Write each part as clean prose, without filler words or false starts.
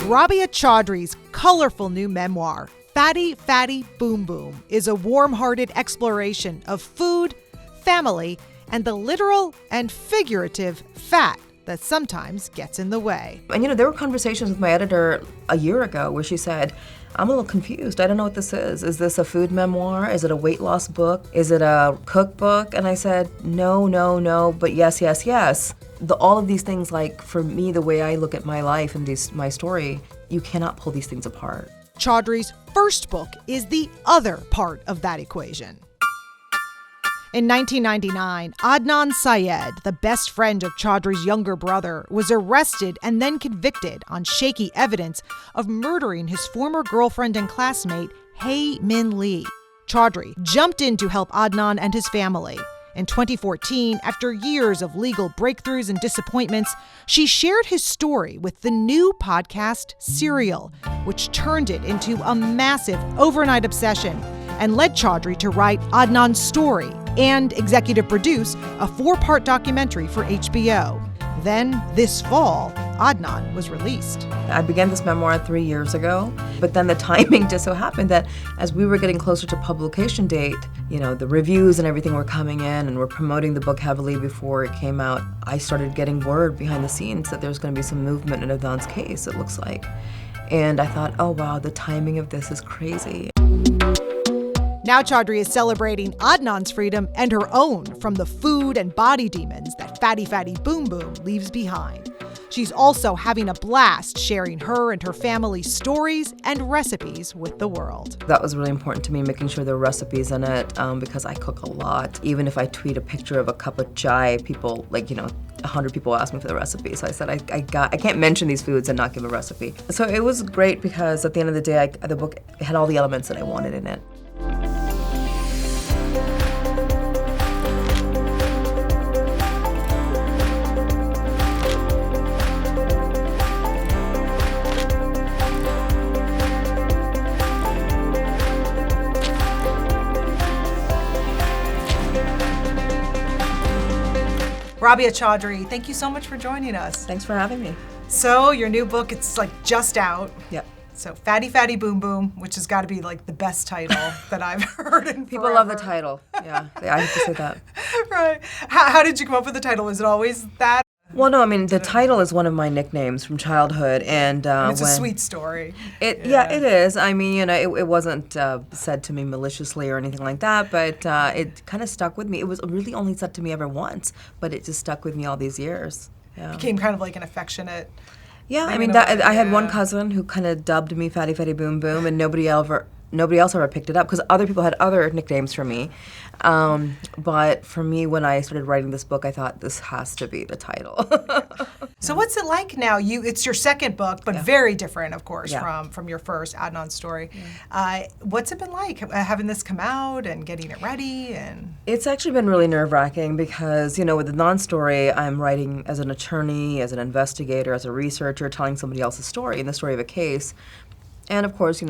Rabia Chaudry's colorful new memoir, Fatty, Fatty, Boom Boom, is a warm-hearted exploration of food, family, and the literal and figurative fat that sometimes gets in the way. And there were conversations with my editor a year ago where she said, I'm a little confused. I don't know what this is. Is this a food memoir? Is it a weight loss book? Is it a cookbook? And I said, no, but yes. All of these things, like for me, the way I look at my life and my story, you cannot pull these things apart. Chaudry's first book is the other part of that equation. In 1999, Adnan Syed, the best friend of Chaudry's younger brother, was arrested and then convicted on shaky evidence of murdering his former girlfriend and classmate, Hae Min Lee. Chaudry jumped in to help Adnan and his family. In 2014, after years of legal breakthroughs and disappointments, she shared his story with the new podcast Serial, which turned it into a massive overnight obsession and led Chaudry to write Adnan's story and executive produce a 4-part documentary for HBO. Then, this fall, Adnan was released. I began this memoir 3 years ago, but then the timing just so happened that as we were getting closer to publication date, the reviews and everything were coming in and we're promoting the book heavily before it came out. I started getting word behind the scenes that there's going to be some movement in Adnan's case, it looks like. And I thought, oh wow, the timing of this is crazy. Now Chaudry is celebrating Adnan's freedom and her own from the food and body demons that Fatty Fatty Boom Boom leaves behind. She's also having a blast sharing her and her family's stories and recipes with the world. That was really important to me, making sure there were recipes in it, because I cook a lot. Even if I tweet a picture of a cup of chai, people, 100 people ask me for the recipe. So I said, I can't mention these foods and not give a recipe. So it was great because at the end of the day, the book had all the elements that I wanted in it. Rabia Chaudry, thank you so much for joining us. Thanks for having me. So your new book, it's just out. Yep. So Fatty Fatty Boom Boom, which has got to be the best title that I've heard in People love the title. Yeah, I have to say that. Right. How did you come up with the title? Was it always that? Well, no, the title is one of my nicknames from childhood, and it's a sweet story. Yeah, it is. It wasn't said to me maliciously or anything like that, but it kind of stuck with me. It was really only said to me ever once, but it just stuck with me all these years. Yeah. It became kind of like an affectionate. Yeah, I had one cousin who kind of dubbed me Fatty Fatty Boom Boom, and nobody else ever picked it up because other people had other nicknames for me. But for me, when I started writing this book, I thought this has to be the title. So what's it like now? It's your second book, but very different, of course, from your first Adnan story. Yeah. What's it been like having this come out and getting it ready? And it's actually been really nerve-wracking because, with the Adnan story, I'm writing as an attorney, as an investigator, as a researcher, telling somebody else's story, and the story of a case. And of course,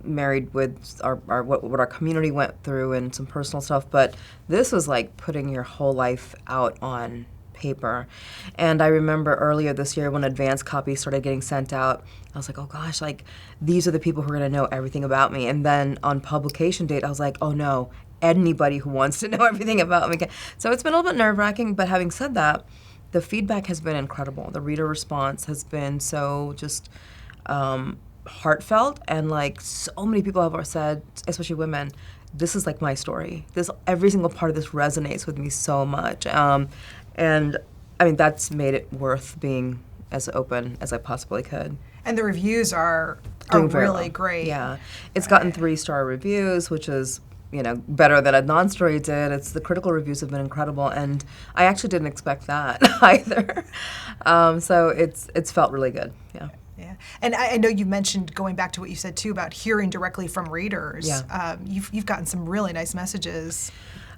married with what our community went through and some personal stuff, but this was like putting your whole life out on paper. And I remember earlier this year when advance copies started getting sent out, I was like, oh gosh, these are the people who are going to know everything about me. And then on publication date, I was like, oh no, anybody who wants to know everything about me. So it's been a little bit nerve-wracking, but having said that, the feedback has been incredible. The reader response has been so just heartfelt, and so many people have said, especially women, this is my story. Every single part of this resonates with me so much, and that's made it worth being as open as I possibly could. And the reviews are really great. Yeah, it's gotten 3-star reviews, which is better than Adnan's story did. The critical reviews have been incredible, and I actually didn't expect that either. So it's felt really good. Yeah. Yeah, and I know you mentioned, going back to what you said too about hearing directly from readers. Yeah. You've gotten some really nice messages.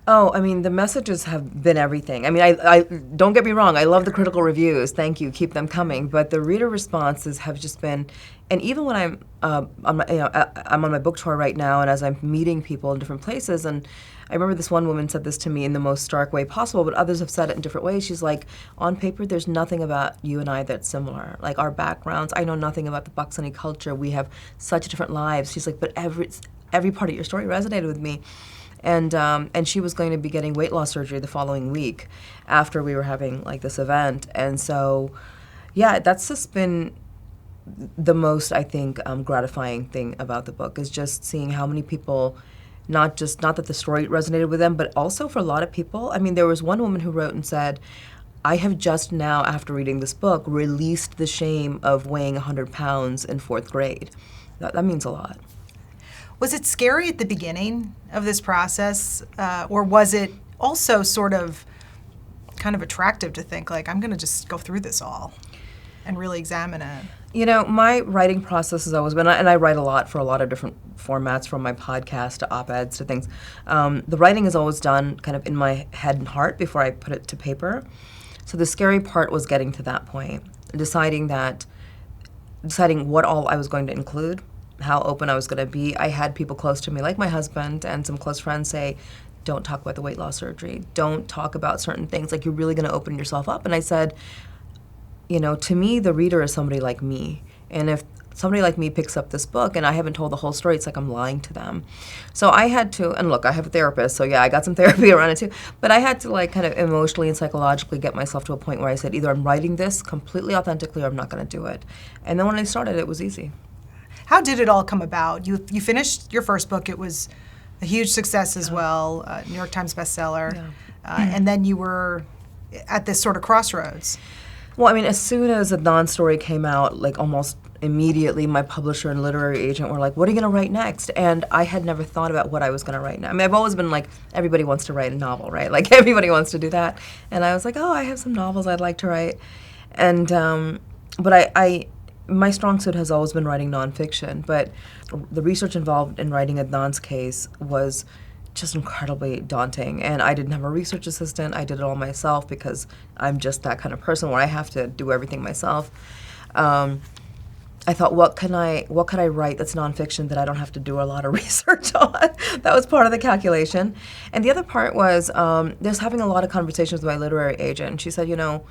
Oh, I mean, the messages have been everything. I mean, I don't get me wrong, I love the critical reviews. Thank you, keep them coming. But the reader responses have just been, and even when I'm on my book tour right now, and as I'm meeting people in different places, and I remember this one woman said this to me in the most stark way possible, but others have said it in different ways. She's like, on paper, there's nothing about you and I that's similar. Like our backgrounds, I know nothing about the Pakistani culture. We have such different lives. She's like, but every part of your story resonated with me. And she was going to be getting weight loss surgery the following week after we were having like this event. And so, yeah, that's just been the most, I think, gratifying thing about the book is just seeing how many people, not that the story resonated with them, but also for a lot of people. I mean, there was one woman who wrote and said, I have just now, after reading this book, released the shame of weighing 100 pounds in 4th grade. That means a lot. Was it scary at the beginning of this process, or was it also sort of kind of attractive to think, like, I'm going to just go through this all and really examine it? You know, my writing process has always been, and I write a lot for a lot of different formats, from my podcast to op-eds to things. The writing is always done kind of in my head and heart before I put it to paper. So the scary part was getting to that point, deciding what all I was going to include, how open I was going to be. I had people close to me, like my husband and some close friends, say, don't talk about the weight loss surgery. Don't talk about certain things. Like, you're really going to open yourself up. And I said, you know, to me, the reader is somebody like me. And if somebody like me picks up this book and I haven't told the whole story, it's like I'm lying to them. So I had to, and look, I have a therapist, so yeah, I got some therapy around it too, but I had to like kind of emotionally and psychologically get myself to a point where I said, either I'm writing this completely authentically or I'm not going to do it. And then when I started, it was easy. How did it all come about? You finished your first book. It was a huge success as well, New York Times bestseller. Yeah. And then you were at this sort of crossroads. Well, I mean, as soon as Adnan's story came out, like almost immediately my publisher and literary agent were like, what are you going to write next? And I had never thought about what I was going to write now. I mean, I've always been like, everybody wants to write a novel, right? Like, everybody wants to do that. And I was like, oh, I have some novels I'd like to write. And, but my strong suit has always been writing nonfiction, but the research involved in writing Adnan's case was just incredibly daunting. And I didn't have a research assistant. I did it all myself because I'm just that kind of person where I have to do everything myself. I thought, what can I write that's nonfiction that I don't have to do a lot of research on? That was part of the calculation. And the other part was just having a lot of conversations with my literary agent. And she said, you know,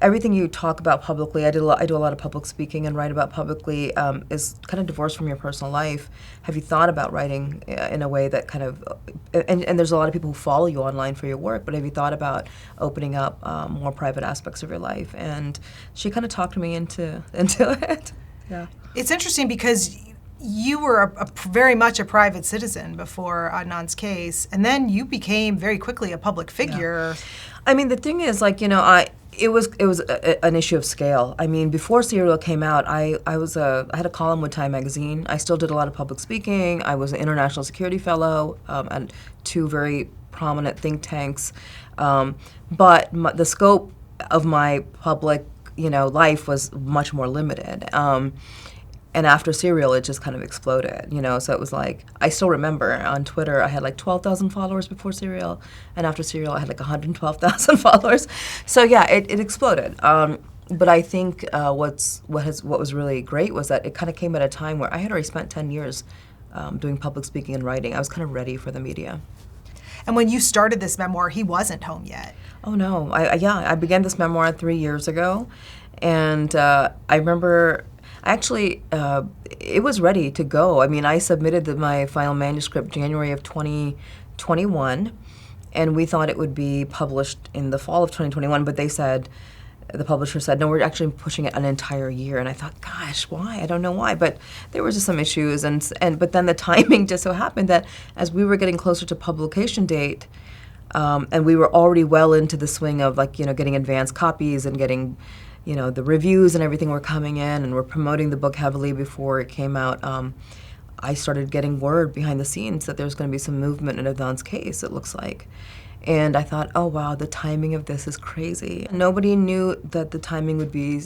everything you talk about publicly, I do a lot of public speaking and write about publicly, is kind of divorced from your personal life. Have you thought about writing in a way that kind of, and there's a lot of people who follow you online for your work, but have you thought about opening up more private aspects of your life? And she kind of talked me into it. Yeah. It's interesting because you were very much a private citizen before Adnan's case, and then you became very quickly a public figure. Yeah. I mean, the thing is, like, you know, it was an issue of scale. I mean, before Serial came out, I had a column with Time magazine. I still did a lot of public speaking. I was an international security fellow at 2 very prominent think tanks. But the scope of my public, you know, life was much more limited. And after Serial, it just kind of exploded, you know. So it was like, I still remember on Twitter, I had like 12,000 followers before Serial, and after Serial, I had like 112,000 followers. So yeah, it exploded. But I think what was really great was that it kind of came at a time where I had already spent 10 years doing public speaking and writing. I was kind of ready for the media. And when you started this memoir, he wasn't home yet. Oh no, I began this memoir 3 years ago, and I remember. Actually, it was ready to go. I mean, I submitted my final manuscript January of 2021, and we thought it would be published in the fall of 2021, but the publisher said, no, we're actually pushing it an entire year. And I thought, gosh, why? I don't know why, but there were just some issues. But then the timing just so happened that as we were getting closer to publication date, and we were already well into the swing of, like, you know, getting advanced copies and getting, you know, the reviews and everything were coming in, and we're promoting the book heavily before it came out. I started getting word behind the scenes that there's going to be some movement in Adnan's case, it looks like. And I thought, oh wow, the timing of this is crazy. Nobody knew that the timing would be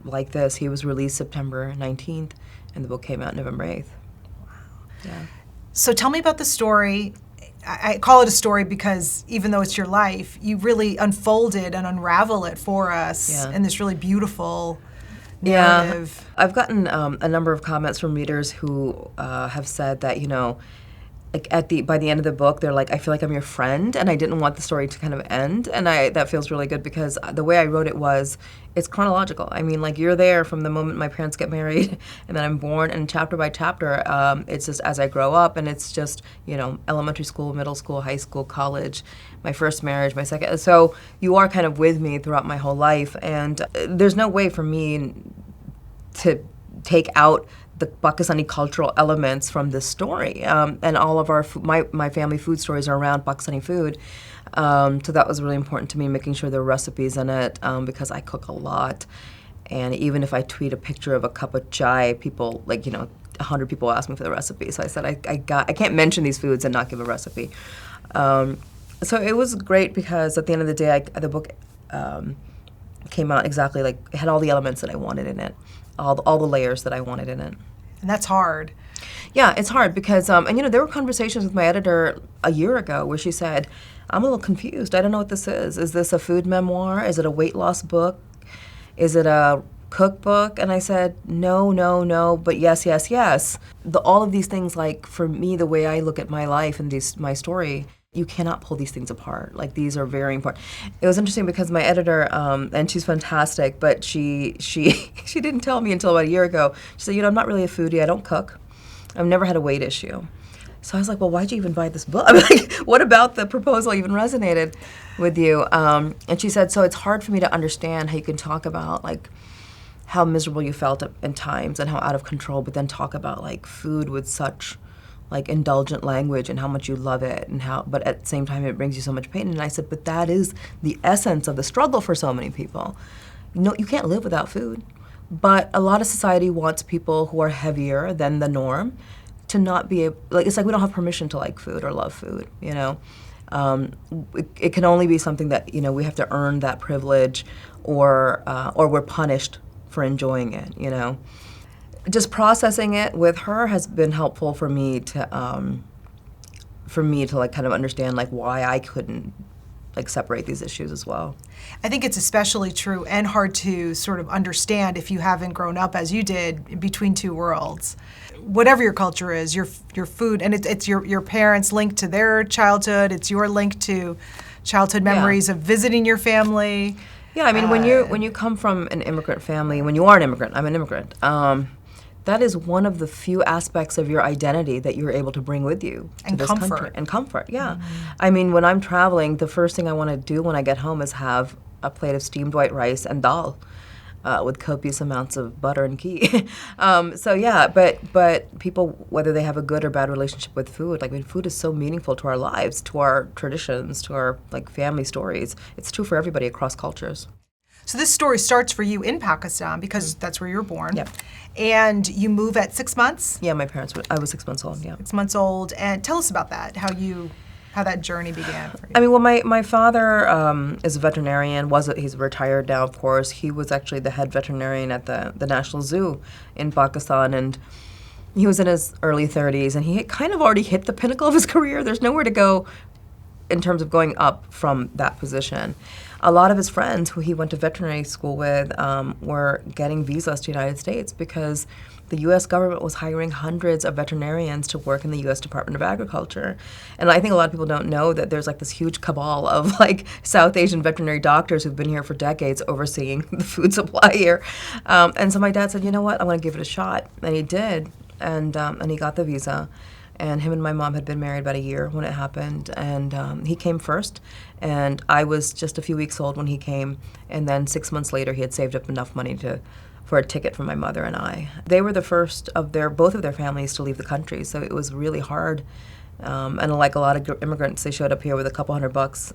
like this. He was released September 19th, and the book came out November 8th. Wow. Yeah. So tell me about the story. I call it a story because even though it's your life, you really unfolded and unravel it for us in this really beautiful narrative. Yeah, I've gotten a number of comments from readers who have said that, like by the end of the book, they're like, I feel like I'm your friend, and I didn't want the story to kind of end, and that feels really good because the way I wrote it it's chronological. I mean, like, you're there from the moment my parents get married, and then I'm born, and chapter by chapter, it's just as I grow up, and it's just, elementary school, middle school, high school, college, my first marriage, my second, so you are kind of with me throughout my whole life, and there's no way for me to take out the Pakistani cultural elements from this story, and all of my family food stories are around Pakistani food. So that was really important to me, making sure there were recipes in it, because I cook a lot, and even if I tweet a picture of a cup of chai, people 100 people ask me for the recipe. So I said I can't mention these foods and not give a recipe. So it was great because at the end of the day, the book came out exactly like it had all the elements that I wanted in it. All the layers that I wanted in it. And that's hard. Yeah, it's hard because, and there were conversations with my editor a year ago where she said, I'm a little confused. I don't know what this is. Is this a food memoir? Is it a weight loss book? Is it a cookbook? And I said, no, but yes. All of these things, like, for me, the way I look at my life and my story, you cannot pull these things apart. Like, these are very important. It was interesting because my editor, and she's fantastic, but she didn't tell me until about a year ago. She said, I'm not really a foodie. I don't cook. I've never had a weight issue. So I was like, well, why'd you even buy this book? I mean, like, what about the proposal even resonated with you? And she said, so it's hard for me to understand how you can talk about, like, how miserable you felt in times and how out of control, but then talk about, like, food with such, like, indulgent language and how much you love it, but at the same time it brings you so much pain. And I said, but that is the essence of the struggle for so many people. No, you can't live without food. But a lot of society wants people who are heavier than the norm to not be able, like, it's like we don't have permission to like food or love food, It can only be something that, we have to earn that privilege or we're punished for enjoying it, Just processing it with her has been helpful for me to like kind of understand like why I couldn't like separate these issues as well. I think it's especially true and hard to sort of understand if you haven't grown up as you did between two worlds. Whatever your culture is, your food, and it's your parents' link to their childhood. It's your link to childhood memories of visiting your family. Yeah, I mean, when you come from an immigrant family, when you are an immigrant, I'm an immigrant. That is one of the few aspects of your identity that you're able to bring with you to this country. And comfort, yeah. Mm-hmm. I mean, when I'm traveling, the first thing I want to do when I get home is have a plate of steamed white rice and dal with copious amounts of butter and ghee. So yeah, but people, whether they have a good or bad relationship with food, like, I mean, food is so meaningful to our lives, to our traditions, to our like family stories. It's true for everybody across cultures. So this story starts for you in Pakistan because that's where you were born. Yep. And you move at 6 months? Yeah, I was 6 months old, yeah. 6 months old. And tell us about that, how that journey began for you. I mean, well, my father is a veterinarian. He's retired now, of course. He was actually the head veterinarian at the National Zoo in Pakistan, and he was in his early 30s, and he had kind of already hit the pinnacle of his career. There's nowhere to go in terms of going up from that position. A lot of his friends who he went to veterinary school with were getting visas to the United States because the U.S. government was hiring hundreds of veterinarians to work in the U.S. Department of Agriculture. And I think a lot of people don't know that there's like this huge cabal of like South Asian veterinary doctors who've been here for decades overseeing the food supply here. And so my dad said, you know what, I want to give it a shot. And he did, and he got the visa. And him and my mom had been married about a year when it happened. And he came first, and I was just a few weeks old when he came. And then 6 months later, he had saved up enough money for a ticket for my mother and I. They were the first of both of their families to leave the country, so it was really hard. And like a lot of immigrants, they showed up here with a couple $100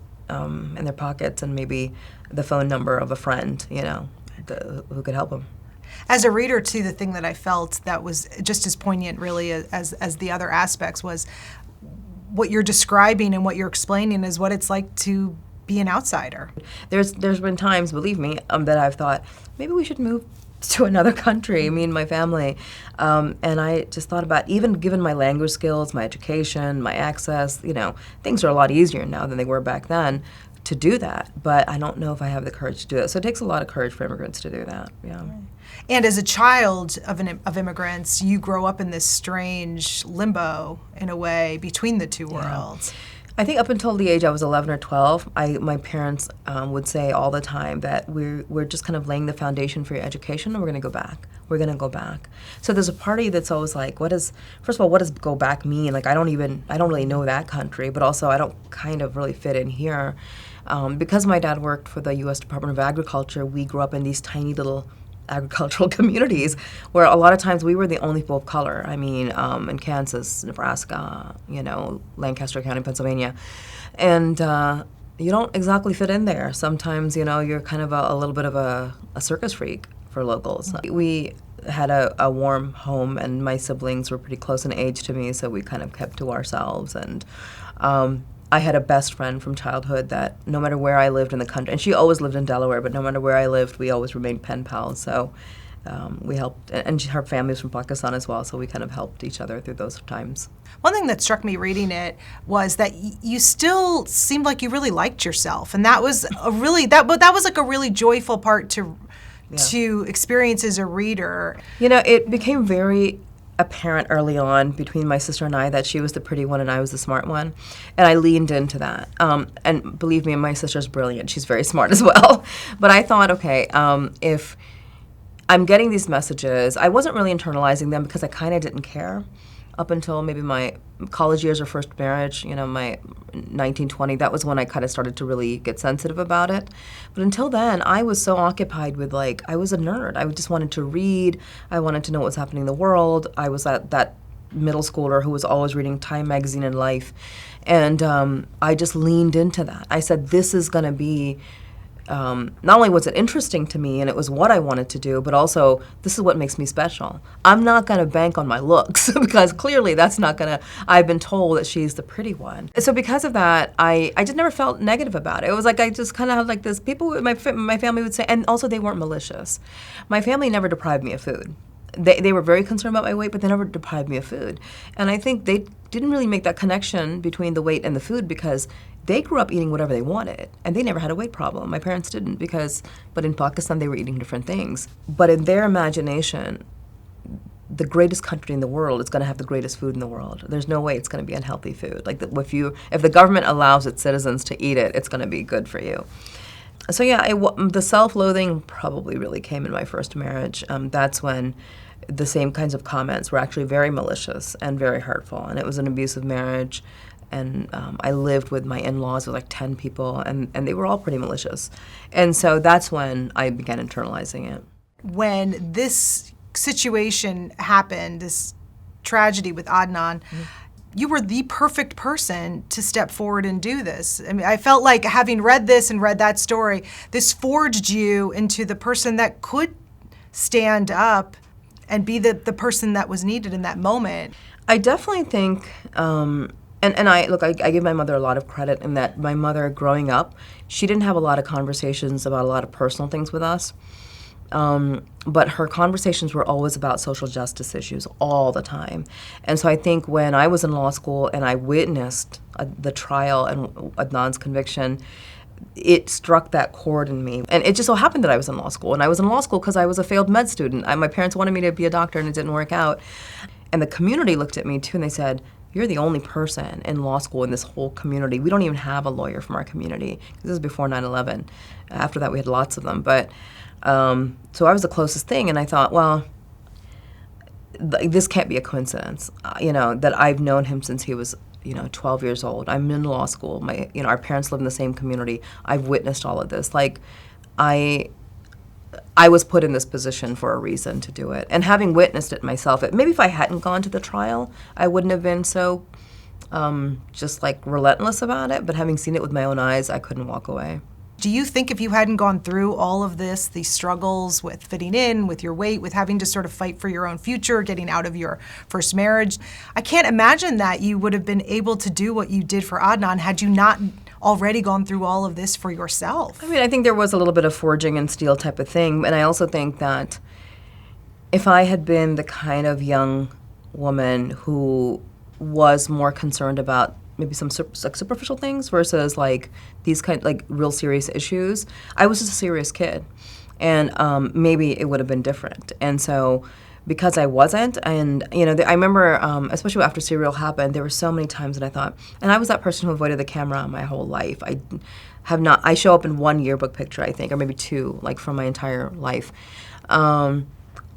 in their pockets and maybe the phone number of a friend, who could help them. As a reader, too, the thing that I felt that was just as poignant, really, as the other aspects was what you're describing and what you're explaining is what it's like to be an outsider. There's been times, believe me, that I've thought, maybe we should move to another country, me and my family. And I just thought about, even given my language skills, my education, my access, things are a lot easier now than they were back then to do that. But I don't know if I have the courage to do it. So it takes a lot of courage for immigrants to do that. Yeah. And as a child of immigrants, you grow up in this strange limbo, in a way, between the two worlds. I think up until the age I was 11 or 12, my parents would say all the time that we're just kind of laying the foundation for your education, and we're going to go back. We're going to go back. So there's a party that's always like, first of all, what does go back mean? Like, I don't really know that country, but also I don't kind of really fit in here. Because my dad worked for the U.S. Department of Agriculture, we grew up in these tiny little agricultural communities where a lot of times we were the only people of color. I mean, in Kansas, Nebraska, Lancaster County, Pennsylvania. And you don't exactly fit in there. Sometimes, you're kind of a little bit of a circus freak for locals. We had a warm home, and my siblings were pretty close in age to me, so we kind of kept to ourselves. And I had a best friend from childhood that no matter where I lived in the country, and she always lived in Delaware, but no matter where I lived, we always remained pen pals. So we helped, and her family's from Pakistan as well, so we kind of helped each other through those times. One thing that struck me reading it was that you still seemed like you really liked yourself, and that was that was like a really joyful part to experience as a reader. It became very apparent early on between my sister and I that she was the pretty one and I was the smart one, and I leaned into that. And believe me, my sister's brilliant. She's very smart as well. But I thought, okay, if I'm getting these messages, I wasn't really internalizing them because I kind of didn't care up until maybe my college years or first marriage, my 1920, that was when I kind of started to really get sensitive about it. But until then, I was so occupied with, I was a nerd. I just wanted to read. I wanted to know what was happening in the world. I was that middle schooler who was always reading Time magazine and Life. And I just leaned into that. I said, this is going to be, not only was it interesting to me and it was what I wanted to do, but also this is what makes me special. I'm not going to bank on my looks because clearly that's not going to, I've been told that she's the pretty one. So because of that, I just never felt negative about it. It was like I just kind of had like this, people, my family would say, and also they weren't malicious. My family never deprived me of food. They were very concerned about my weight, but they never deprived me of food. And I think they didn't really make that connection between the weight and the food because they grew up eating whatever they wanted, and they never had a weight problem. My parents didn't but in Pakistan they were eating different things. But in their imagination, the greatest country in the world is going to have the greatest food in the world. There's no way it's going to be unhealthy food. Like if the government allows its citizens to eat it, it's going to be good for you. So yeah, the self-loathing probably really came in my first marriage. That's when the same kinds of comments were actually very malicious and very hurtful, and it was an abusive marriage. And I lived with my in-laws with like 10 people, and they were all pretty malicious. And so that's when I began internalizing it. When this situation happened, this tragedy with Adnan, you were the perfect person to step forward and do this. I mean, I felt like having read this and read that story, this forged you into the person that could stand up and be the person that was needed in that moment. I definitely think, and I give my mother a lot of credit in that my mother, growing up, she didn't have a lot of conversations about a lot of personal things with us. But her conversations were always about social justice issues all the time. And so I think when I was in law school and I witnessed the trial and Adnan's conviction, it struck that chord in me. And it just so happened that I was in law school. And I was in law school because I was a failed med student. My parents wanted me to be a doctor and it didn't work out. And the community looked at me too and they said, you're the only person in law school in this whole community. We don't even have a lawyer from our community. This is before 9/11. After that, we had lots of them. But so I was the closest thing, and I thought, well, this can't be a coincidence. That I've known him since he was, 12 years old. I'm in law school. Our parents live in the same community. I've witnessed all of this. Like, I was put in this position for a reason to do it. And having witnessed it myself, maybe if I hadn't gone to the trial, I wouldn't have been so just like relentless about it. But having seen it with my own eyes, I couldn't walk away. Do you think if you hadn't gone through all of this, these struggles with fitting in, with your weight, with having to sort of fight for your own future, getting out of your first marriage, I can't imagine that you would have been able to do what you did for Adnan had you not already gone through all of this for yourself? I mean, I think there was a little bit of forging and steel type of thing, and I also think that if I had been the kind of young woman who was more concerned about maybe some like superficial things versus like these like real serious issues, I was just a serious kid, and maybe it would have been different. And so, because I wasn't, and I remember, especially after Serial happened, there were so many times that I thought, and I was that person who avoided the camera my whole life. I show up in one yearbook picture, I think, or maybe two, like from my entire life.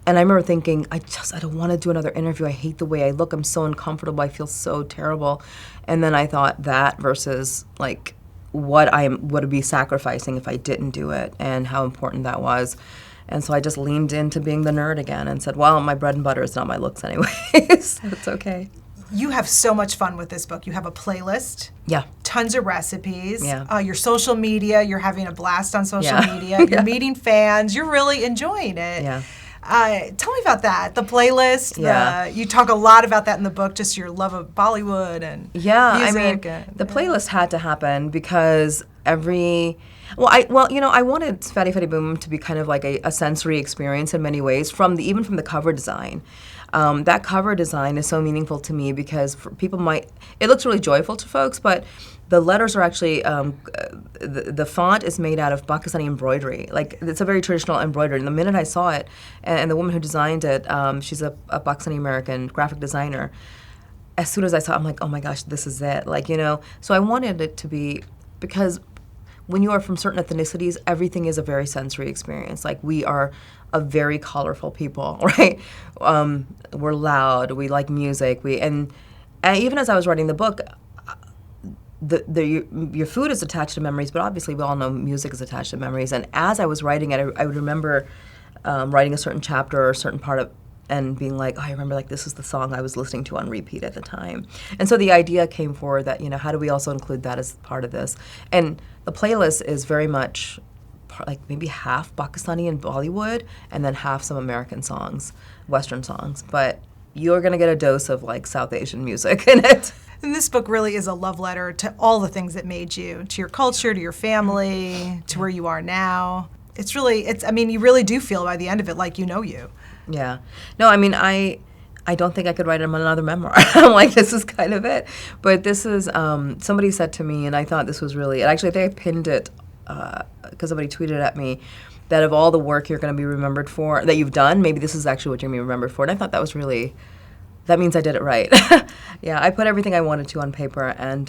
And I remember thinking, I don't want to do another interview. I hate the way I look. I'm so uncomfortable. I feel so terrible. And then I thought that versus like what I would be sacrificing if I didn't do it, and how important that was. And so I just leaned into being the nerd again and said, well, my bread and butter is not my looks anyway, so it's okay. You have so much fun with this book. You have a playlist. Yeah. Tons of recipes. Yeah. Your social media, you're having a blast on social media. You're meeting fans. You're really enjoying it. Yeah. Tell me about that, the playlist. You talk a lot about that in the book, just your love of Bollywood and music. The playlist had to happen because I wanted Fatty Fatty Boom to be kind of like a sensory experience in many ways, even from the cover design. That cover design is so meaningful to me because it looks really joyful to folks, but the letters are actually, the font is made out of Pakistani embroidery. Like, it's a very traditional embroidery. And the minute I saw it, and the woman who designed it, she's a Pakistani-American graphic designer, as soon as I saw it, I'm like, oh my gosh, this is it. Like, so I wanted it to be, because when you are from certain ethnicities, everything is a very sensory experience. Like, we are a very colorful people, right? We're loud, we like music, and even as I was writing the book, your food is attached to memories, but obviously we all know music is attached to memories. And as I was writing it, I would remember writing a certain chapter or a certain part of, and being like, oh, I remember, like, this is the song I was listening to on repeat at the time. And so the idea came forward that, how do we also include that as part of this? And the playlist is very much like maybe half Pakistani and Bollywood, and then half some American songs, Western songs. But you're going to get a dose of like South Asian music in it. And this book really is a love letter to all the things that made you, to your culture, to your family, to where you are now. You really do feel by the end of it like you. Yeah. No, I don't think I could write another memoir. I'm like, this is kind of it. But this is, somebody said to me, and I thought this was really, and actually I think I pinned it because somebody tweeted at me, that of all the work you're going to be remembered for, that you've done, maybe this is actually what you're going to be remembered for. And I thought that was really, that means I did it right. Yeah, I put everything I wanted to on paper, and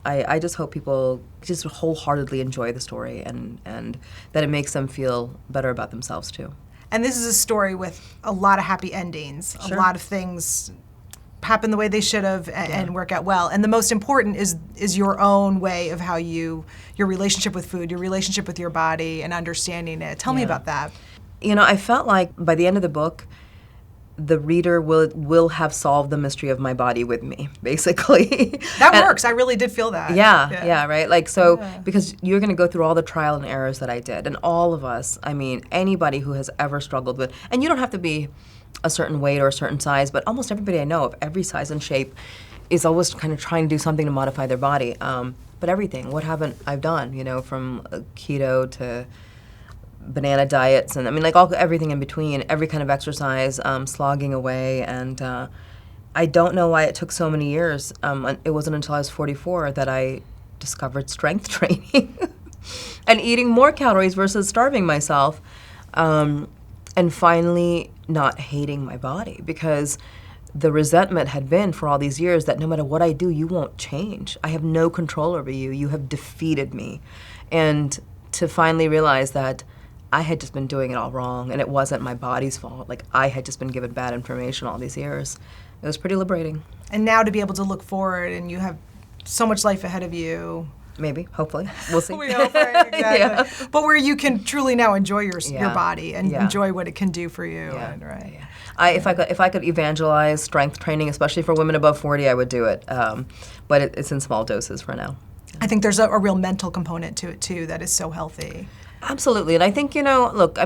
I just hope people just wholeheartedly enjoy the story, and that it makes them feel better about themselves too. And this is a story with a lot of happy endings. Sure. A lot of things happen the way they should have and work out well. And the most important is your own way of how your relationship with food, your relationship with your body, and understanding it. Tell me about that. I felt like by the end of the book, the reader will have solved the mystery of my body with me, basically. That works. I really did feel that. Yeah, right? Like, so, because you're going to go through all the trial and errors that I did, and all of us, anybody who has ever struggled with, and you don't have to be a certain weight or a certain size, but almost everybody I know of every size and shape is always kind of trying to do something to modify their body. But everything, what haven't I done, from keto to banana diets, and everything in between, every kind of exercise, slogging away, and I don't know why it took so many years. It wasn't until I was 44 that I discovered strength training and eating more calories versus starving myself, and finally not hating my body, because the resentment had been for all these years that no matter what I do, you won't change. I have no control over you. You have defeated me. And to finally realize that I had just been doing it all wrong, and it wasn't my body's fault. Like, I had just been given bad information all these years. It was pretty liberating. And now to be able to look forward, and you have so much life ahead of you. Maybe, hopefully. We'll see. We hope, right, exactly. Yeah. But where you can truly now enjoy your body and enjoy what it can do for you. Yeah. And, right. Yeah. If I could evangelize strength training, especially for women above 40, I would do it. But it's in small doses for now. I think there's a real mental component to it, too, that is so healthy. Absolutely. And I think, look,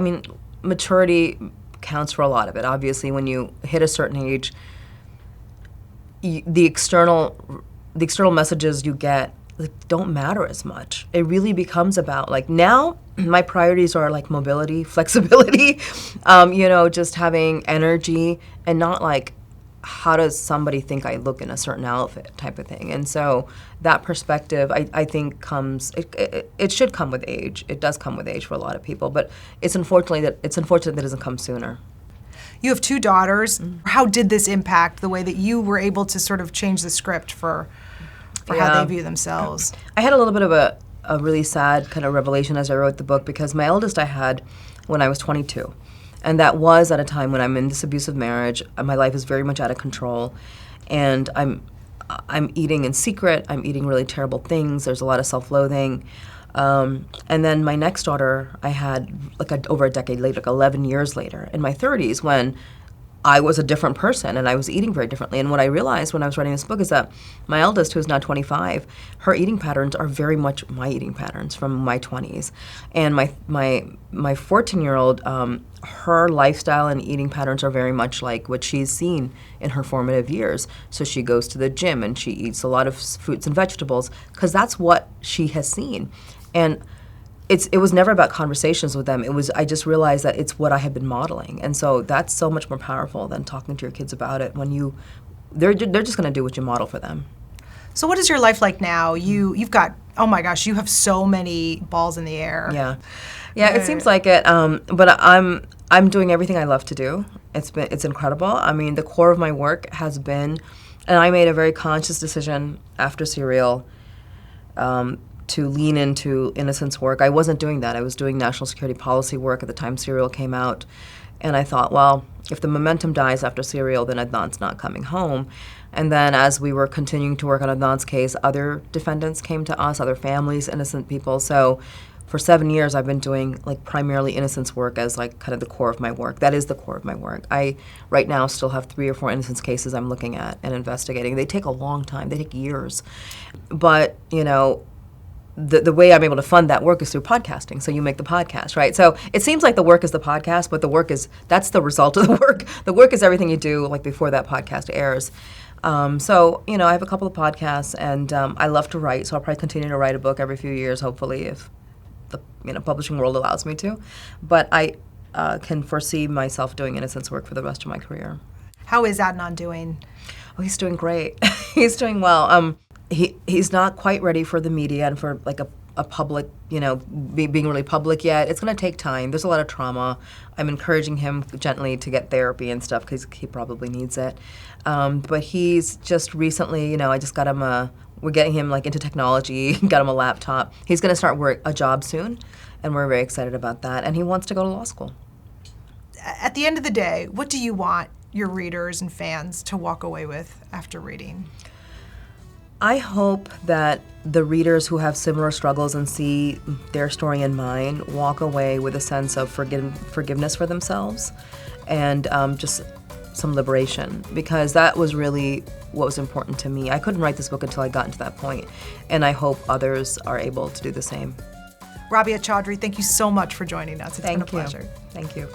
maturity counts for a lot of it. Obviously, when you hit a certain age, the external messages you get don't matter as much. It really becomes about, like, now my priorities are like mobility, flexibility, just having energy, and not like, how does somebody think I look in a certain outfit type of thing. And so that perspective, I think it should come with age. It does come with age for a lot of people, but it's unfortunate that it doesn't come sooner. You have 2 daughters. How did this impact the way that you were able to sort of change the script for how they view themselves? I had a little bit of a really sad kind of revelation as I wrote the book, because my eldest I had when I was 22. And that was at a time when I'm in this abusive marriage. My life is very much out of control. And I'm eating in secret. I'm eating really terrible things. There's a lot of self-loathing. And then my next daughter I had over a decade later, like 11 years later, in my 30s, when I was a different person and I was eating very differently. And what I realized when I was writing this book is that my eldest, who is now 25, her eating patterns are very much my eating patterns from my 20s. And my 14-year-old, her lifestyle and eating patterns are very much like what she's seen in her formative years. So she goes to the gym and she eats a lot of fruits and vegetables because that's what she has seen. And it was never about conversations with them. I just realized that it's what I had been modeling. And so that's so much more powerful than talking to your kids about it when they're just going to do what you model for them. So what is your life like now? You've got, oh my gosh, you have so many balls in the air. Yeah, it seems like it. But I'm doing everything I love to do. It's incredible. I mean, the core of my work has been, and I made a very conscious decision after Serial, to lean into innocence work. I wasn't doing that. I was doing national security policy work at the time Serial came out. And I thought, well, if the momentum dies after Serial, then Adnan's not coming home. And then as we were continuing to work on Adnan's case, other defendants came to us, other families, innocent people. So for 7 years, I've been doing like primarily innocence work as like kind of the core of my work. That is the core of my work. I right now still have 3 or 4 innocence cases I'm looking at and investigating. They take a long time. They take years. But, the way I'm able to fund that work is through podcasting. So you make the podcast, right? So it seems like the work is the podcast, but that's the result of the work. The work is everything you do like before that podcast airs. So I have a couple of podcasts, and I love to write. So I'll probably continue to write a book every few years, hopefully, if the publishing world allows me to. But I can foresee myself doing innocence work for the rest of my career. How is Adnan doing? Oh, he's doing great. He's doing well. He's not quite ready for the media and for like a public, being really public yet. It's going to take time. There's a lot of trauma. I'm encouraging him gently to get therapy and stuff because he probably needs it. But he's just recently, I just got him we're getting him like into technology, got him a laptop. He's going to start a job soon, and we're very excited about that. And he wants to go to law school. At the end of the day, what do you want your readers and fans to walk away with after reading? I hope that the readers who have similar struggles and see their story in mine walk away with a sense of forgiveness for themselves and just some liberation, because that was really what was important to me. I couldn't write this book until I got to that point, and I hope others are able to do the same. Rabia Chaudry, thank you so much for joining us. It's been a pleasure. Thank you.